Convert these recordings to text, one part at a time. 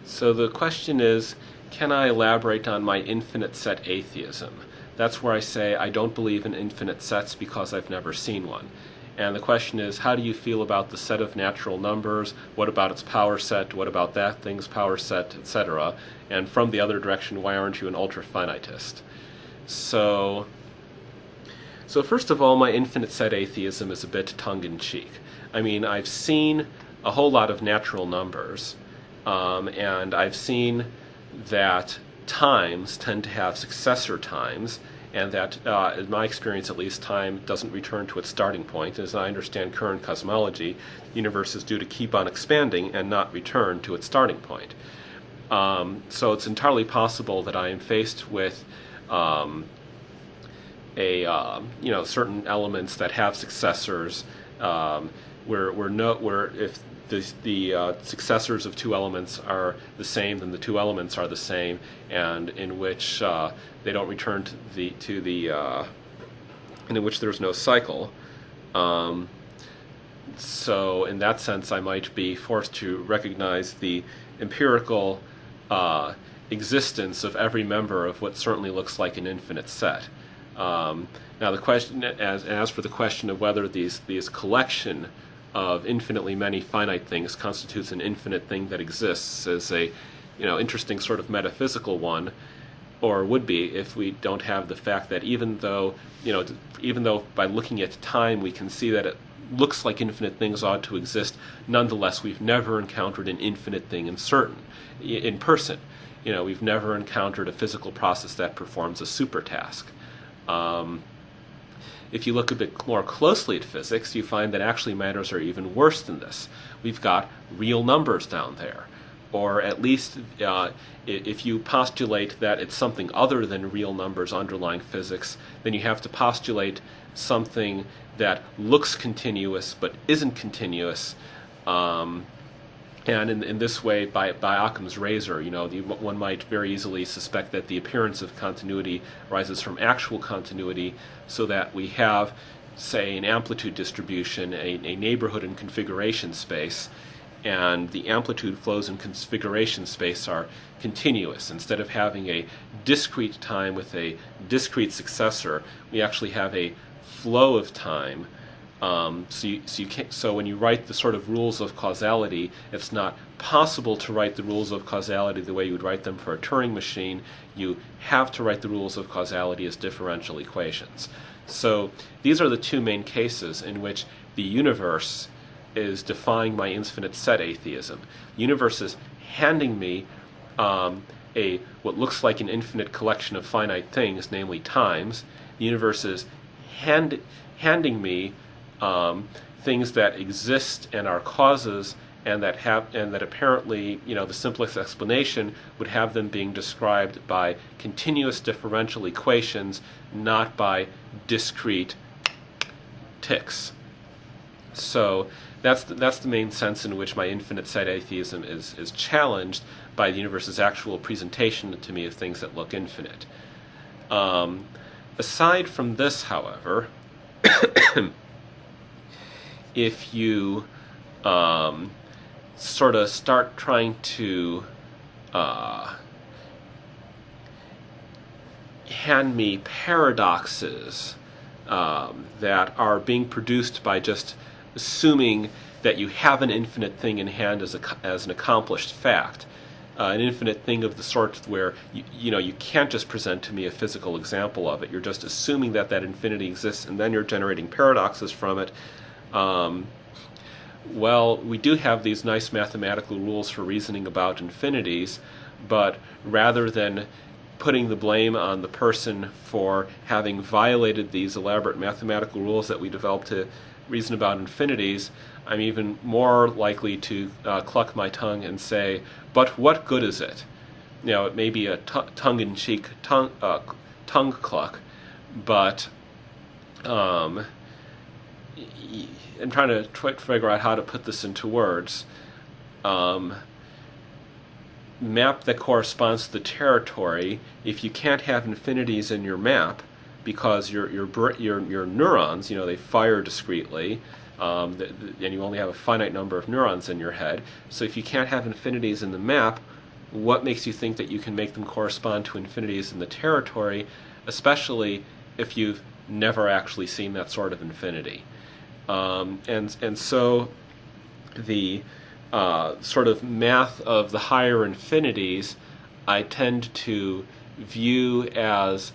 So the question is, can I elaborate on my infinite set atheism? That's where I say I don't believe in infinite sets because I've never seen one. And the question is, how do you feel about the set of natural numbers? What about its power set? What about that thing's power set, etc.? And from the other direction, why aren't you an ultra-finitist? So first of all, my infinite set atheism is a bit tongue-in-cheek. I mean, I've seen a whole lot of natural numbers, and I've seen that times tend to have successor times, and that, in my experience at least, time doesn't return to its starting point. As I understand current cosmology, the universe is due to keep on expanding and not return to its starting point. So it's entirely possible that I am faced with certain elements that have successors, where if the successors of two elements are the same, then the two elements are the same, and in which they don't return and in which there's no cycle. So in that sense, I might be forced to recognize the empirical existence of every member of what certainly looks like an infinite set. Now the question, as for the question of whether these collection of infinitely many finite things constitutes an infinite thing that exists, is a interesting sort of metaphysical one, or would be if we don't have the fact that even though by looking at time we can see that it looks like infinite things ought to exist, nonetheless we've never encountered an infinite thing in person. We've never encountered a physical process that performs a super task. If you look a bit more closely at physics, you find that actually matters are even worse than this. We've got real numbers down there. Or at least if you postulate that it's something other than real numbers underlying physics, then you have to postulate something that looks continuous but isn't continuous. And in this way, by Occam's razor, one might very easily suspect that the appearance of continuity arises from actual continuity, so that we have, say, an amplitude distribution, a neighborhood in configuration space, and the amplitude flows in configuration space are continuous. Instead of having a discrete time with a discrete successor, we actually have a flow of time. So when you write the sort of rules of causality, it's not possible to write the rules of causality the way you would write them for a Turing machine. You have to write the rules of causality as differential equations. So these are the two main cases in which the universe is defying my infinite set atheism. The universe is handing me what looks like an infinite collection of finite things, namely times. The universe is handing me things that exist and are causes, and that apparently, the simplest explanation would have them being described by continuous differential equations, not by discrete ticks. So that's the main sense in which my infinite set atheism is challenged by the universe's actual presentation to me of things that look infinite. Aside from this, however, if you sort of start trying to hand me paradoxes that are being produced by just assuming that you have an infinite thing in hand as an accomplished fact, an infinite thing of the sort where you can't just present to me a physical example of it. You're just assuming that infinity exists, and then you're generating paradoxes from it. Well, we do have these nice mathematical rules for reasoning about infinities, but rather than putting the blame on the person for having violated these elaborate mathematical rules that we developed to reason about infinities, I'm even more likely to cluck my tongue and say, but what good is it? It may be a tongue-in-cheek tongue cluck, but I'm trying to figure out how to put this into words. Map that corresponds to the territory. If you can't have infinities in your map because your neurons, they fire discretely, and you only have a finite number of neurons in your head. So if you can't have infinities in the map, what makes you think that you can make them correspond to infinities in the territory, especially if you've never actually seen that sort of infinity? And so the sort of math of the higher infinities I tend to view as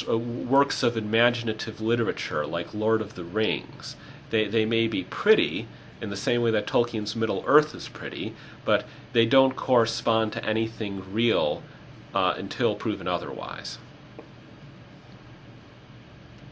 works of imaginative literature, like Lord of the Rings. They may be pretty, in the same way that Tolkien's Middle-earth is pretty, but they don't correspond to anything real until proven otherwise.